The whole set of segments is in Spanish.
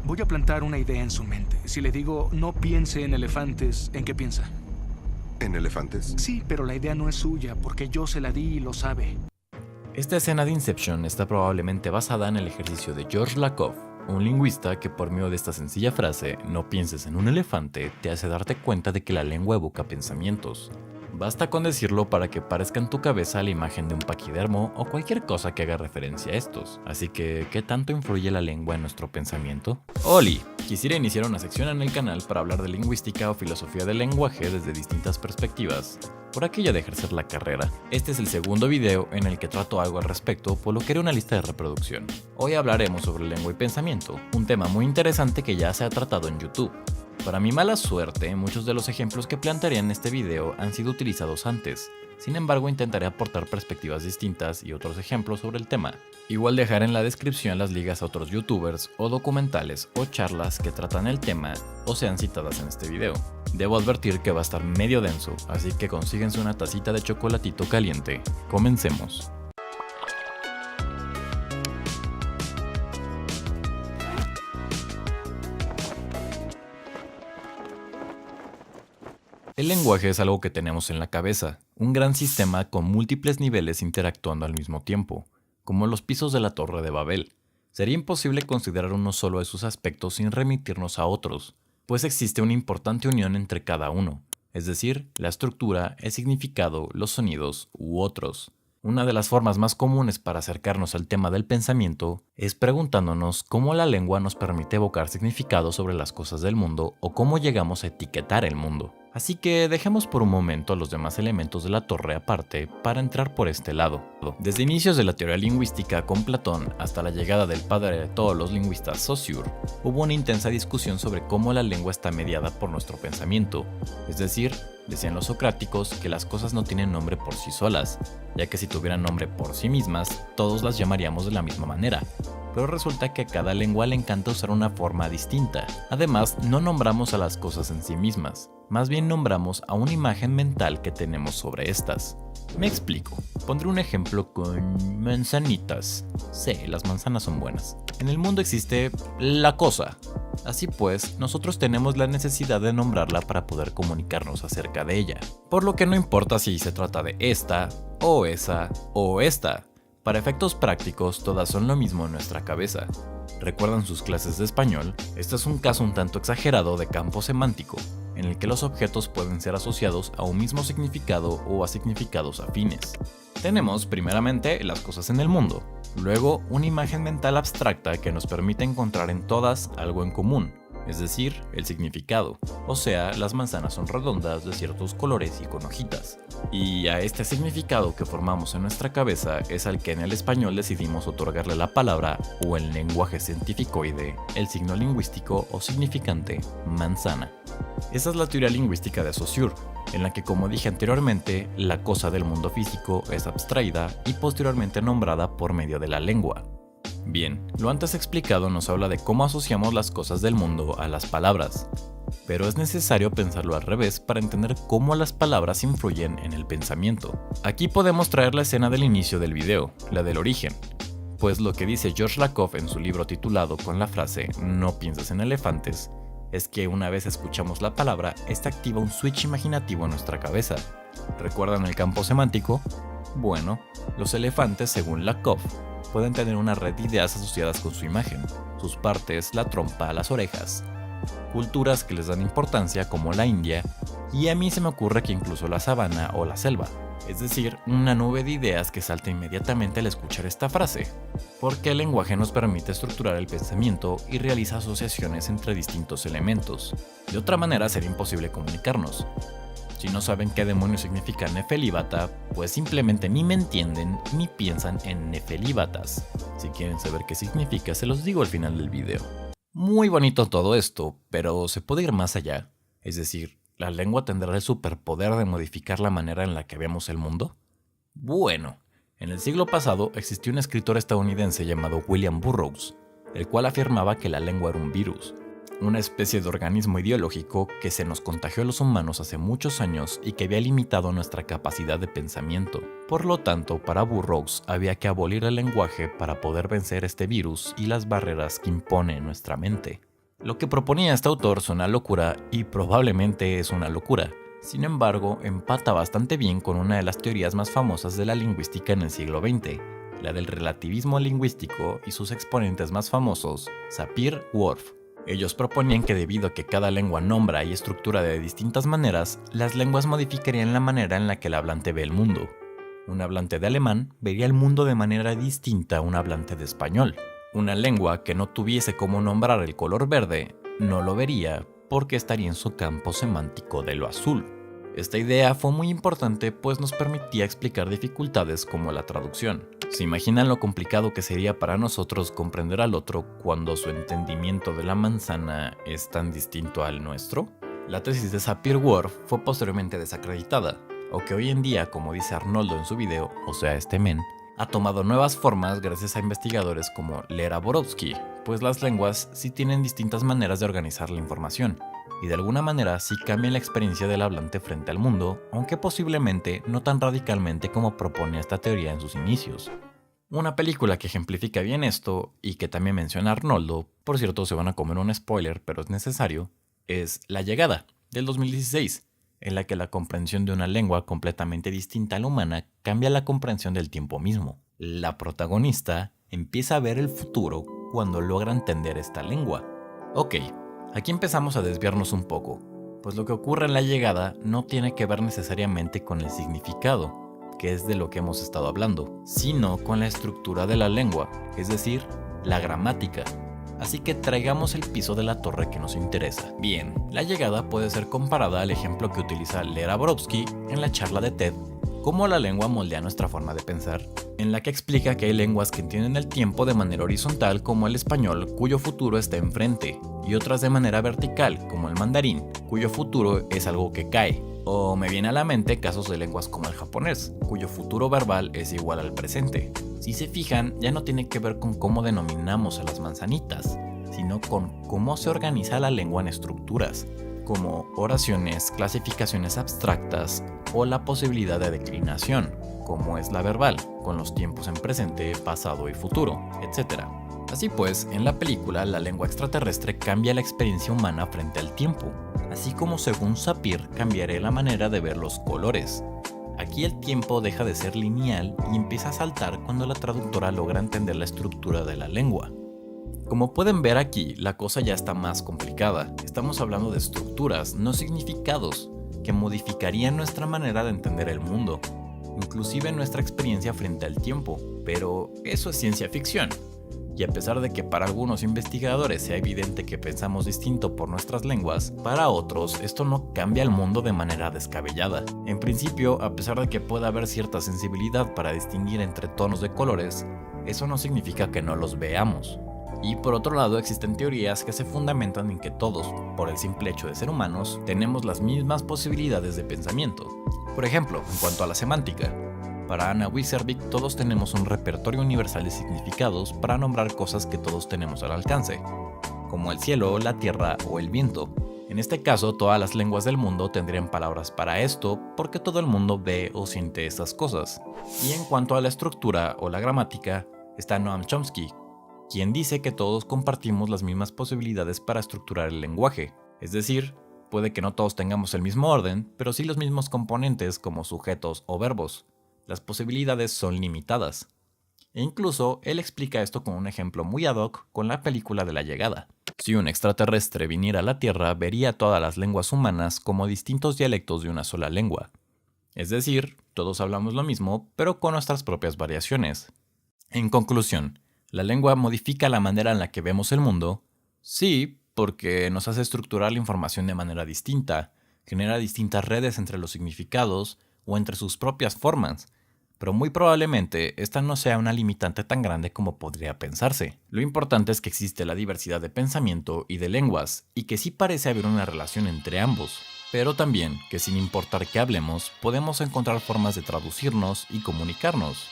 Voy a plantar una idea en su mente. Si le digo, no piense en elefantes, ¿en qué piensa? ¿En elefantes? Sí, pero la idea no es suya, porque yo se la di y lo sabe. Esta escena de Inception está probablemente basada en el ejercicio de George Lakoff, un lingüista que por medio de esta sencilla frase, no pienses en un elefante, te hace darte cuenta de que la lengua evoca pensamientos. Basta con decirlo para que parezca en tu cabeza la imagen de un paquidermo o cualquier cosa que haga referencia a estos. Así que, ¿qué tanto influye la lengua en nuestro pensamiento? Oli, quisiera iniciar una sección en el canal para hablar de lingüística o filosofía del lenguaje desde distintas perspectivas, por aquello de ejercer la carrera. Este es el segundo video en el que trato algo al respecto, por lo que haré una lista de reproducción. Hoy hablaremos sobre lengua y pensamiento, un tema muy interesante que ya se ha tratado en YouTube. Para mi mala suerte, muchos de los ejemplos que plantearé en este video han sido utilizados antes. Sin embargo, intentaré aportar perspectivas distintas y otros ejemplos sobre el tema. Igual dejaré en la descripción las ligas a otros youtubers o documentales o charlas que tratan el tema o sean citadas en este video. Debo advertir que va a estar medio denso, así que consíguense una tacita de chocolatito caliente. Comencemos. El lenguaje es algo que tenemos en la cabeza, un gran sistema con múltiples niveles interactuando al mismo tiempo, como los pisos de la Torre de Babel. Sería imposible considerar uno solo de sus aspectos sin remitirnos a otros, pues existe una importante unión entre cada uno, es decir, la estructura, el significado, los sonidos u otros. Una de las formas más comunes para acercarnos al tema del pensamiento es preguntándonos cómo la lengua nos permite evocar significados sobre las cosas del mundo o cómo llegamos a etiquetar el mundo. Así que dejemos por un momento los demás elementos de la torre aparte para entrar por este lado. Desde inicios de la teoría lingüística con Platón hasta la llegada del padre de todos los lingüistas, Saussure, hubo una intensa discusión sobre cómo la lengua está mediada por nuestro pensamiento. Es decir, decían los socráticos que las cosas no tienen nombre por sí solas, ya que si tuvieran nombre por sí mismas, todos las llamaríamos de la misma manera. Pero resulta que a cada lengua le encanta usar una forma distinta. Además, no nombramos a las cosas en sí mismas, más bien nombramos a una imagen mental que tenemos sobre estas. Me explico. Pondré un ejemplo con manzanitas. Sí, las manzanas son buenas. En el mundo existe la cosa. Así pues, nosotros tenemos la necesidad de nombrarla para poder comunicarnos acerca de ella. Por lo que no importa si se trata de esta, o esa, o esta. Para efectos prácticos, todas son lo mismo en nuestra cabeza. ¿Recuerdan sus clases de español? Este es un caso un tanto exagerado de campo semántico, en el que los objetos pueden ser asociados a un mismo significado o a significados afines. Tenemos, primeramente, las cosas en el mundo, luego una imagen mental abstracta que nos permite encontrar en todas algo en común, es decir, el significado, o sea, las manzanas son redondas de ciertos colores y con hojitas. Y a este significado que formamos en nuestra cabeza es al que en el español decidimos otorgarle la palabra o el lenguaje científicoide, el signo lingüístico o significante manzana. Esa es la teoría lingüística de Saussure, en la que, como dije anteriormente, la cosa del mundo físico es abstraída y posteriormente nombrada por medio de la lengua. Bien, lo antes explicado nos habla de cómo asociamos las cosas del mundo a las palabras, pero es necesario pensarlo al revés para entender cómo las palabras influyen en el pensamiento. Aquí podemos traer la escena del inicio del video, la del origen, pues lo que dice George Lakoff en su libro titulado con la frase "no pienses en elefantes", es que una vez escuchamos la palabra, esta activa un switch imaginativo en nuestra cabeza. ¿Recuerdan el campo semántico? Bueno, los elefantes, según Lakoff, pueden tener una red de ideas asociadas con su imagen, sus partes, la trompa, las orejas, culturas que les dan importancia como la India, y a mí se me ocurre que incluso la sabana o la selva, es decir, una nube de ideas que salta inmediatamente al escuchar esta frase, porque el lenguaje nos permite estructurar el pensamiento y realiza asociaciones entre distintos elementos. De otra manera sería imposible comunicarnos. Si no saben qué demonios significa nefelíbata, pues simplemente ni me entienden ni piensan en nefelíbatas. Si quieren saber qué significa, se los digo al final del video. Muy bonito todo esto, pero ¿se puede ir más allá? Es decir, ¿la lengua tendrá el superpoder de modificar la manera en la que vemos el mundo? Bueno, en el siglo pasado existió un escritor estadounidense llamado William Burroughs, el cual afirmaba que la lengua era un virus, una especie de organismo ideológico que se nos contagió a los humanos hace muchos años y que había limitado nuestra capacidad de pensamiento. Por lo tanto, para Burroughs había que abolir el lenguaje para poder vencer este virus y las barreras que impone nuestra mente. Lo que proponía este autor es una locura y probablemente es una locura. Sin embargo, empata bastante bien con una de las teorías más famosas de la lingüística en el siglo XX, la del relativismo lingüístico y sus exponentes más famosos, Sapir-Whorf. Ellos proponían que debido a que cada lengua nombra y estructura de distintas maneras, las lenguas modificarían la manera en la que el hablante ve el mundo. Un hablante de alemán vería el mundo de manera distinta a un hablante de español. Una lengua que no tuviese cómo nombrar el color verde no lo vería porque estaría en su campo semántico de lo azul. Esta idea fue muy importante pues nos permitía explicar dificultades como la traducción. ¿Se imaginan lo complicado que sería para nosotros comprender al otro cuando su entendimiento de la manzana es tan distinto al nuestro? La tesis de Sapir-Whorf fue posteriormente desacreditada, aunque hoy en día, como dice Arnoldo en su video, o sea este men, ha tomado nuevas formas gracias a investigadores como Lera Boroditsky, pues las lenguas sí tienen distintas maneras de organizar la información, y de alguna manera sí cambian la experiencia del hablante frente al mundo, aunque posiblemente no tan radicalmente como propone esta teoría en sus inicios. Una película que ejemplifica bien esto, y que también menciona Arnoldo, por cierto se van a comer un spoiler pero es necesario, es La Llegada, del 2016, en la que la comprensión de una lengua completamente distinta a la humana cambia la comprensión del tiempo mismo. La protagonista empieza a ver el futuro cuando logra entender esta lengua. Ok, aquí empezamos a desviarnos un poco, pues lo que ocurre en La Llegada no tiene que ver necesariamente con el significado, que es de lo que hemos estado hablando, sino con la estructura de la lengua, es decir, la gramática. Así que traigamos el piso de la torre que nos interesa. Bien, La Llegada puede ser comparada al ejemplo que utiliza Lera Boroditsky en la charla de TED, cómo la lengua moldea nuestra forma de pensar, en la que explica que hay lenguas que entienden el tiempo de manera horizontal como el español, cuyo futuro está enfrente, y otras de manera vertical como el mandarín, cuyo futuro es algo que cae. O me viene a la mente casos de lenguas como el japonés, cuyo futuro verbal es igual al presente. Si se fijan, ya no tiene que ver con cómo denominamos a las manzanitas, sino con cómo se organiza la lengua en estructuras, como oraciones, clasificaciones abstractas o la posibilidad de declinación, como es la verbal, con los tiempos en presente, pasado y futuro, etc. Así pues, en la película, la lengua extraterrestre cambia la experiencia humana frente al tiempo, así como según Sapir cambiará la manera de ver los colores. Aquí el tiempo deja de ser lineal y empieza a saltar cuando la traductora logra entender la estructura de la lengua. Como pueden ver aquí, la cosa ya está más complicada. Estamos hablando de estructuras, no significados, que modificarían nuestra manera de entender el mundo, inclusive nuestra experiencia frente al tiempo, pero eso es ciencia ficción. Y a pesar de que para algunos investigadores sea evidente que pensamos distinto por nuestras lenguas, para otros esto no cambia el mundo de manera descabellada. En principio, a pesar de que pueda haber cierta sensibilidad para distinguir entre tonos de colores, eso no significa que no los veamos. Y por otro lado, existen teorías que se fundamentan en que todos, por el simple hecho de ser humanos, tenemos las mismas posibilidades de pensamiento. Por ejemplo, en cuanto a la semántica, para Anna Wisservik todos tenemos un repertorio universal de significados para nombrar cosas que todos tenemos al alcance, como el cielo, la tierra o el viento. En este caso, todas las lenguas del mundo tendrían palabras para esto porque todo el mundo ve o siente esas cosas. Y en cuanto a la estructura o la gramática, está Noam Chomsky, quien dice que todos compartimos las mismas posibilidades para estructurar el lenguaje, es decir, puede que no todos tengamos el mismo orden, pero sí los mismos componentes como sujetos o verbos. Las posibilidades son limitadas. E incluso él explica esto con un ejemplo muy ad hoc con la película de La Llegada. Si un extraterrestre viniera a la Tierra, vería todas las lenguas humanas como distintos dialectos de una sola lengua. Es decir, todos hablamos lo mismo, pero con nuestras propias variaciones. En conclusión, ¿la lengua modifica la manera en la que vemos el mundo? Sí, porque nos hace estructurar la información de manera distinta, genera distintas redes entre los significados o entre sus propias formas, pero muy probablemente esta no sea una limitante tan grande como podría pensarse. Lo importante es que existe la diversidad de pensamiento y de lenguas, y que sí parece haber una relación entre ambos, pero también que sin importar qué hablemos, podemos encontrar formas de traducirnos y comunicarnos,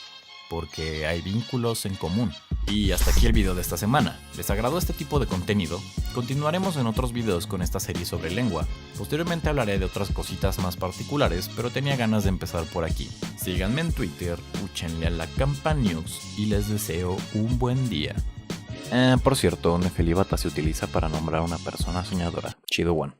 porque hay vínculos en común. Y hasta aquí el video de esta semana. ¿Les agradó este tipo de contenido? Continuaremos en otros videos con esta serie sobre lengua. Posteriormente hablaré de otras cositas más particulares, pero tenía ganas de empezar por aquí. Síganme en Twitter, úchenle a la Campa News y les deseo un buen día. Por cierto, Nefelibata se utiliza para nombrar a una persona soñadora. Chido one.